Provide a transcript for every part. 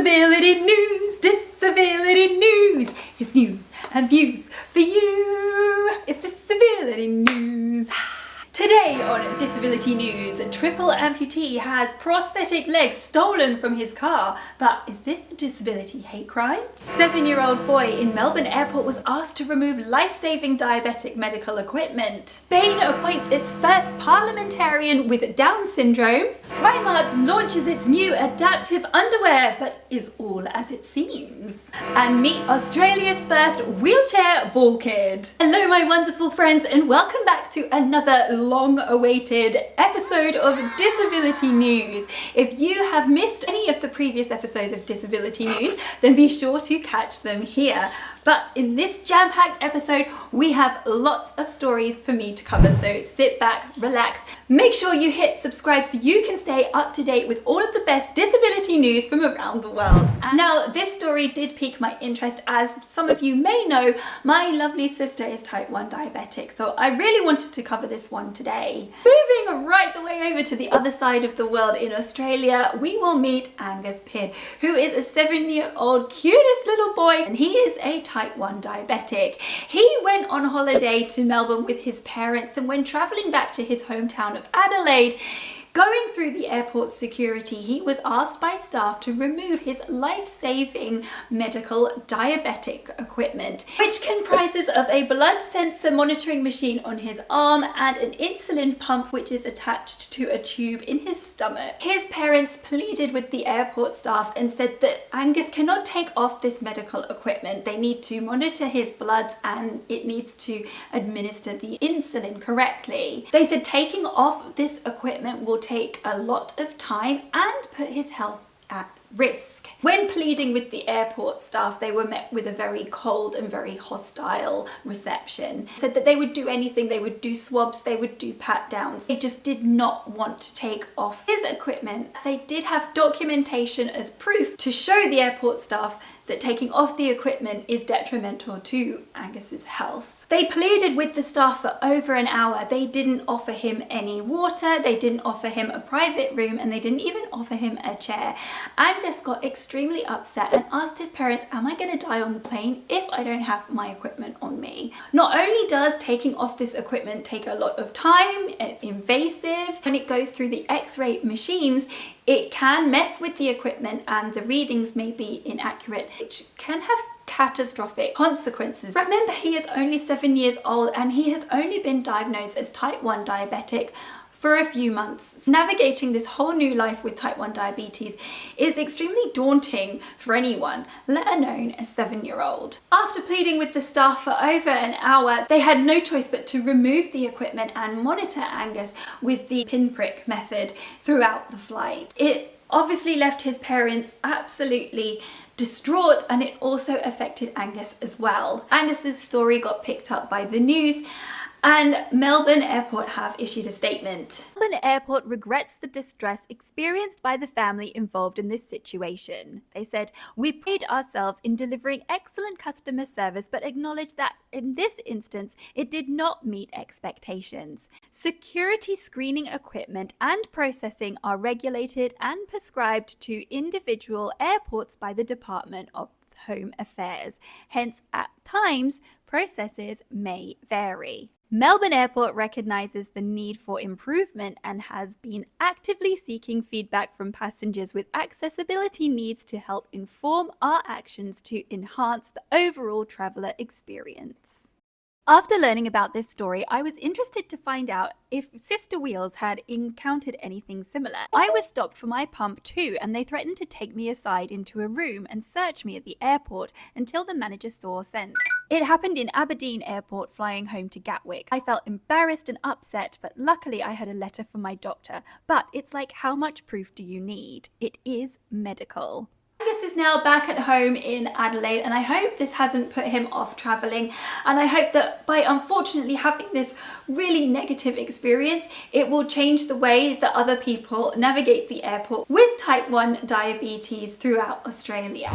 Disability news, disability news. It's news and views for you. It's disability news. Today on Disability News, a triple amputee has prosthetic legs stolen from his car. But is this a disability hate crime? 7-year-old boy in Melbourne airport was asked to remove life-saving diabetic medical equipment. Spain appoints its first parliamentarian with Down syndrome. Primark launches its new adaptive underwear, but is all as it seems. And meet Australia's first wheelchair ball kid. Hello my wonderful friends, and welcome back to another long-awaited episode of Disability News. If you have missed any of the previous episodes of Disability News, then be sure to catch them here. But in this jam-packed episode, we have lots of stories for me to cover, so sit back, relax, make sure you hit subscribe so you can stay up to date with all of the best disability news from around the world. And now, this story did pique my interest. As some of you may know, my lovely sister is type 1 diabetic, so I really wanted to cover this one today. Moving right the way over to the other side of the world in Australia, we will meet Angus Pin, who is a 7-year-old cutest little boy, and he is a type 1 diabetic. He went on holiday to Melbourne with his parents, and when travelling back to his hometown of Adelaide, going through the airport security, he was asked by staff to remove his life-saving medical diabetic equipment, which comprises of a blood sensor monitoring machine on his arm and an insulin pump which is attached to a tube in his stomach. His parents pleaded with the airport staff and said that Angus cannot take off this medical equipment. They need to monitor his bloods and it needs to administer the insulin correctly. They said taking off this equipment will take a lot of time and put his health at risk. When pleading with the airport staff, they were met with a very cold and very hostile reception. Said that they would do anything, they would do swabs, they would do pat downs. They just did not want to take off his equipment. They did have documentation as proof to show the airport staff that taking off the equipment is detrimental to Angus's health. They pleaded with the staff for over an hour. They didn't offer him any water, they didn't offer him a private room, and they didn't even offer him a chair. Angus got extremely upset and asked his parents, am I going to die on the plane if I don't have my equipment on me? Not only does taking off this equipment take a lot of time, it's invasive, when it goes through the X-ray machines, it can mess with the equipment and the readings may be inaccurate, which can have catastrophic consequences. Remember, he is only 7 years old and he has only been diagnosed as type 1 diabetic for a few months. Navigating this whole new life with type 1 diabetes is extremely daunting for anyone, let alone a 7-year-old. After pleading with the staff for over an hour, they had no choice but to remove the equipment and monitor Angus with the pinprick method throughout the flight. It obviously left his parents absolutely distraught, and it also affected Angus as well. Angus's story got picked up by the news, and Melbourne Airport have issued a statement. Melbourne Airport regrets the distress experienced by the family involved in this situation. They said, we pride ourselves in delivering excellent customer service, but acknowledge that in this instance, it did not meet expectations. Security screening equipment and processing are regulated and prescribed to individual airports by the Department of Home Affairs. Hence, at times, processes may vary. Melbourne Airport recognises the need for improvement and has been actively seeking feedback from passengers with accessibility needs to help inform our actions to enhance the overall traveller experience. After learning about this story, I was interested to find out if Sister Wheels had encountered anything similar. I was stopped for my pump too, and they threatened to take me aside into a room and search me at the airport until the manager saw sense. It happened in Aberdeen Airport flying home to Gatwick. I felt embarrassed and upset, but luckily I had a letter from my doctor. But it's like, how much proof do you need? It is medical. Angus is now back at home in Adelaide, and I hope this hasn't put him off travelling, and I hope that by unfortunately having this really negative experience, it will change the way that other people navigate the airport with type 1 diabetes throughout Australia.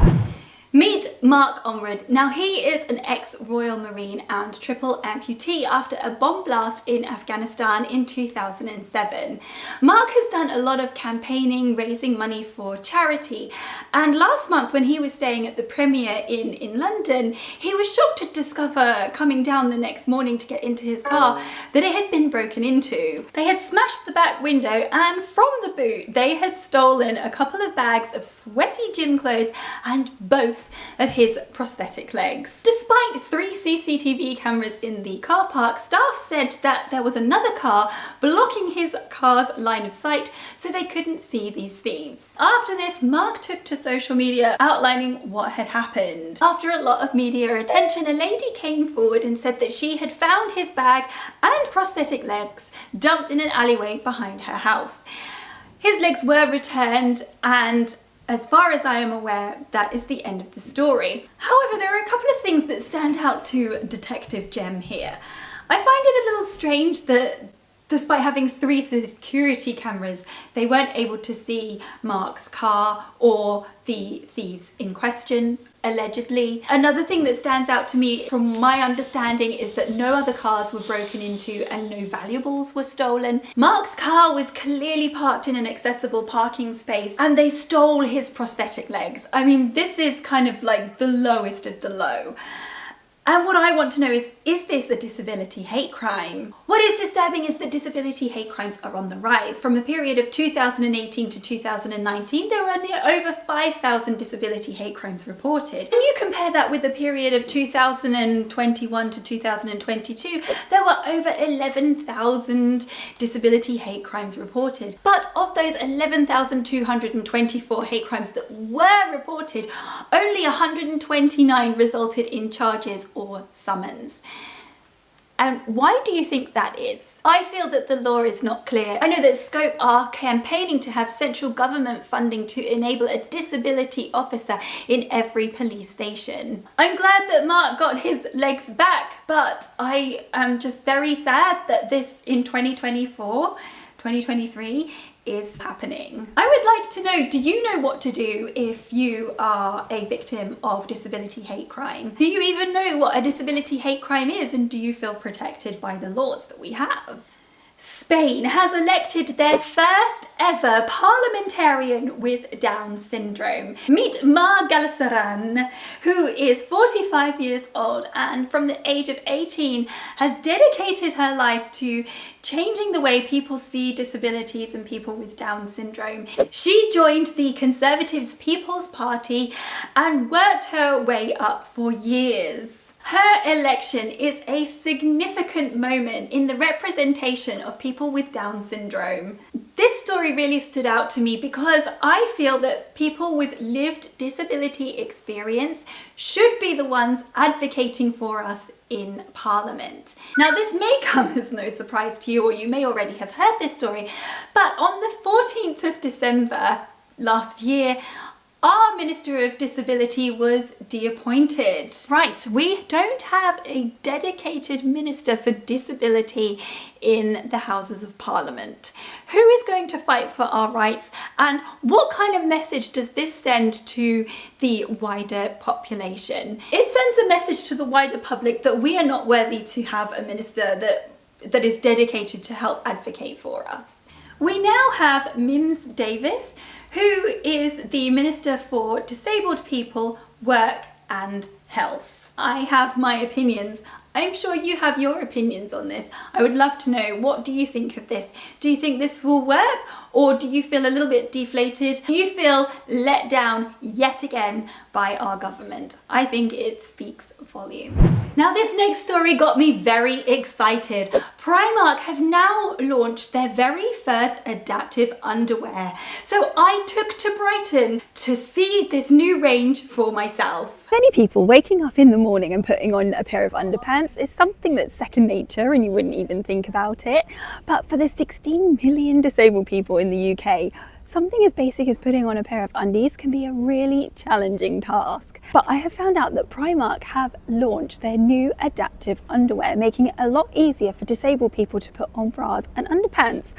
Meet Mark Onward. Now he is an ex-Royal Marine and triple amputee after a bomb blast in Afghanistan in 2007. Mark has done a lot of campaigning, raising money for charity, and last month when he was staying at the Premier in London, he was shocked to discover coming down the next morning to get into his car that it had been broken into. They had smashed the back window, and from the boot they had stolen a couple of bags of sweaty gym clothes and both of his prosthetic legs. Despite 3 CCTV cameras in the car park, staff said that there was another car blocking his car's line of sight, so they couldn't see these thieves. After this, Mark took to social media outlining what had happened. After a lot of media attention, a lady came forward and said that she had found his bag and prosthetic legs dumped in an alleyway behind her house. His legs were returned, and as far as I am aware, that is the end of the story. However, there are a couple of things that stand out to Detective Jem here. I find it a little strange that despite having 3 security cameras, they weren't able to see Mark's car or the thieves in question, allegedly. Another thing that stands out to me from my understanding is that no other cars were broken into and no valuables were stolen. Mark's car was clearly parked in an accessible parking space and they stole his prosthetic legs. I mean, this is kind of like the lowest of the low. And what I want to know is this a disability hate crime? What is disturbing is that disability hate crimes are on the rise. From a period of 2018 to 2019, there were over 5,000 disability hate crimes reported. When you compare that with the period of 2021 to 2022, there were over 11,000 disability hate crimes reported. But of those 11,224 hate crimes that were reported, only 129 resulted in charges or summons. And why do you think that is? I feel that the law is not clear. I know that Scope are campaigning to have central government funding to enable a disability officer in every police station. I'm glad that Mark got his legs back, but I am just very sad that this in 2023 is happening. I would like to know, do you know what to do if you are a victim of disability hate crime? Do you even know what a disability hate crime is, and do you feel protected by the laws that we have? Spain has elected their first ever parliamentarian with Down syndrome. Meet Mar Galceran, who is 45 years old and from the age of 18 has dedicated her life to changing the way people see disabilities and people with Down syndrome. She joined the Conservatives People's Party and worked her way up for years. Her election is a significant moment in the representation of people with Down syndrome. This story really stood out to me because I feel that people with lived disability experience should be the ones advocating for us in Parliament. Now, this may come as no surprise to you, or you may already have heard this story, but on the 14th of December last year, our Minister of Disability was de-appointed. Right, we don't have a dedicated Minister for Disability in the Houses of Parliament. Who is going to fight for our rights, and what kind of message does this send to the wider population? It sends a message to the wider public that we are not worthy to have a minister that is dedicated to help advocate for us. We now have Mims Davis, who is the Minister for Disabled People, Work and Health. I have my opinions. I'm sure you have your opinions on this. I would love to know, what do you think of this? Do you think this will work, or do you feel a little bit deflated? Do you feel let down yet again by our government? I think it speaks volumes. Now, this next story got me very excited. Primark have now launched their very first adaptive underwear. So I took to Brighton to see this new range for myself. Many people waking up in the morning and putting on a pair of underpants is something that's second nature and you wouldn't even think about it. But for the 16 million disabled people in the UK, something as basic as putting on a pair of undies can be a really challenging task. But I have found out that Primark have launched their new adaptive underwear, making it a lot easier for disabled people to put on bras and underpants.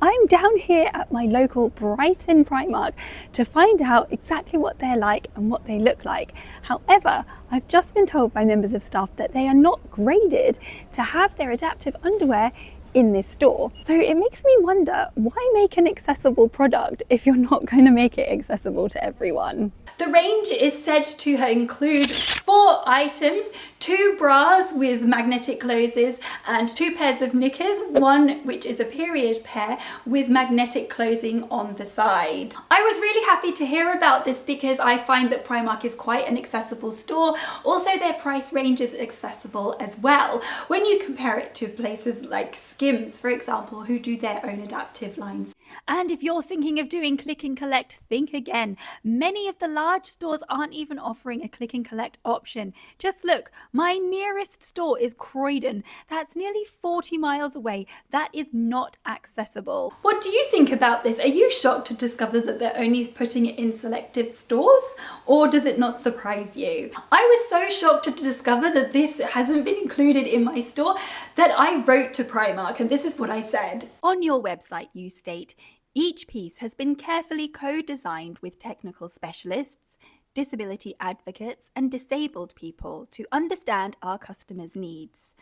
I'm down here at my local Brighton Primark to find out exactly what they're like and what they look like. However, I've just been told by members of staff that they are not graded to have their adaptive underwear in this store. So it makes me wonder, why make an accessible product if you're not going to make it accessible to everyone? The range is said to include 4 items, 2 bras with magnetic closes and 2 pairs of knickers, one which is a period pair with magnetic closing on the side. I was really happy to hear about this because I find that Primark is quite an accessible store. Also, their price range is accessible as well when you compare it to places like Skims, for example, who do their own adaptive lines. And if you're thinking of doing click and collect, think again. Many of the large stores aren't even offering a click and collect option. Just look, my nearest store is Croydon. That's nearly 40 miles away. That is not accessible. What do you think about this? Are you shocked to discover that they're only putting it in selective stores? Or does it not surprise you? I was so shocked to discover that this hasn't been included in my store that I wrote to Primark, and this is what I said. On your website, you state, each piece has been carefully co-designed with technical specialists, disability advocates, and disabled people to understand our customers' needs.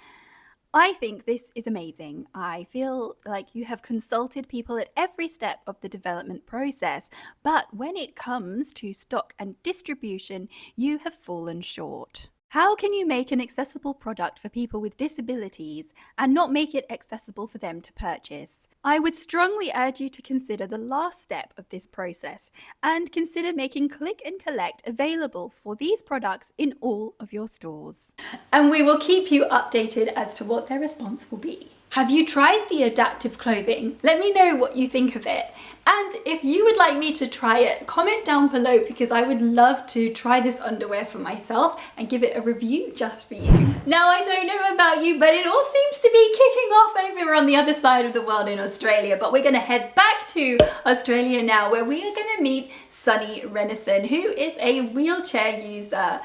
I think this is amazing. I feel like you have consulted people at every step of the development process, but when it comes to stock and distribution, you have fallen short. How can you make an accessible product for people with disabilities and not make it accessible for them to purchase? I would strongly urge you to consider the last step of this process and consider making click and collect available for these products in all of your stores. And we will keep you updated as to what their response will be. Have you tried the adaptive clothing? Let me know what you think of it. And if you would like me to try it, comment down below because I would love to try this underwear for myself and give it a review just for you. Now, I don't know about you, but it all seems to be kicking off over on the other side of the world in Australia. But we're going to head back to Australia now, where we are going to meet Sunny Renae, who is a wheelchair user.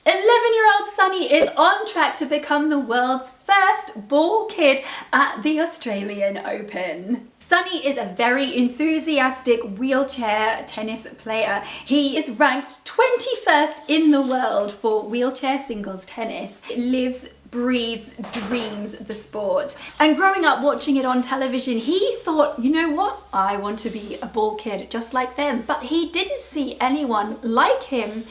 11-year-old Sunny is on track to become the world's first ball kid at the Australian Open. Sunny is a very enthusiastic wheelchair tennis player. He is ranked 21st in the world for wheelchair singles tennis. Lives, breathes, dreams the sport. And growing up watching it on television, he thought, you know what? I want to be a ball kid just like them. But he didn't see anyone like him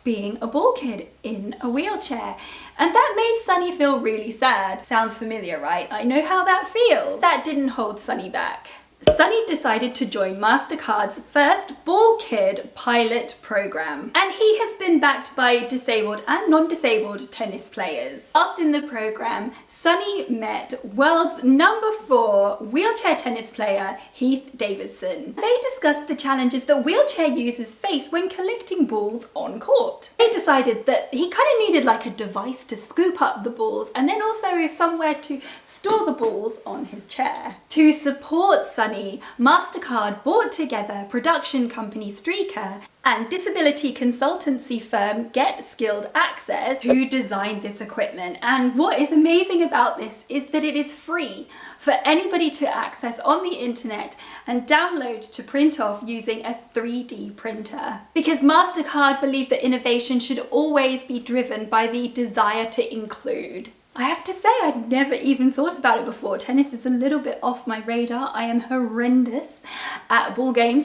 being a ball kid in a wheelchair. And that made Sunny feel really sad. Sounds familiar, right? I know how that feels. That didn't hold Sunny back. Sunny decided to join MasterCard's first Ball Kid pilot program, and he has been backed by disabled and non-disabled tennis players. Whilst in the program, Sunny met world's #4 wheelchair tennis player Heath Davidson. They discussed the challenges that wheelchair users face when collecting balls on court. They decided that he kind of needed like a device to scoop up the balls and then also somewhere to store the balls on his chair. To support Sunny, MasterCard brought together production company Streaker and disability consultancy firm Get Skilled Access to design this equipment. And what is amazing about this is that it is free for anybody to access on the internet and download to print off using a 3D printer. Because MasterCard believe that innovation should always be driven by the desire to include. I have to say, I'd never even thought about it before. Tennis is a little bit off my radar. I am horrendous at ball games,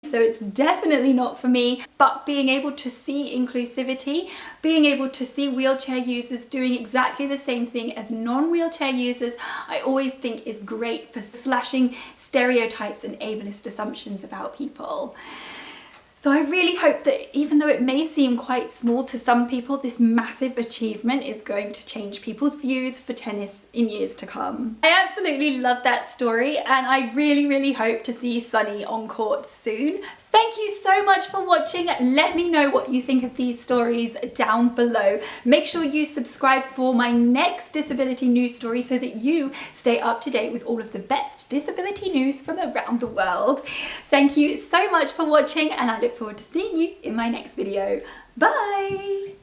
so it's definitely not for me. But being able to see inclusivity, being able to see wheelchair users doing exactly the same thing as non-wheelchair users, I always think is great for slashing stereotypes and ableist assumptions about people. So I really hope that even though it may seem quite small to some people, this massive achievement is going to change people's views for tennis in years to come. I absolutely love that story, and I really hope to see Sunny on court soon. Thank you so much for watching. Let me know what you think of these stories down below. Make sure you subscribe for my next disability news story so that you stay up to date with all of the best disability news from around the world. Thank you so much for watching, and I look forward to seeing you in my next video. Bye!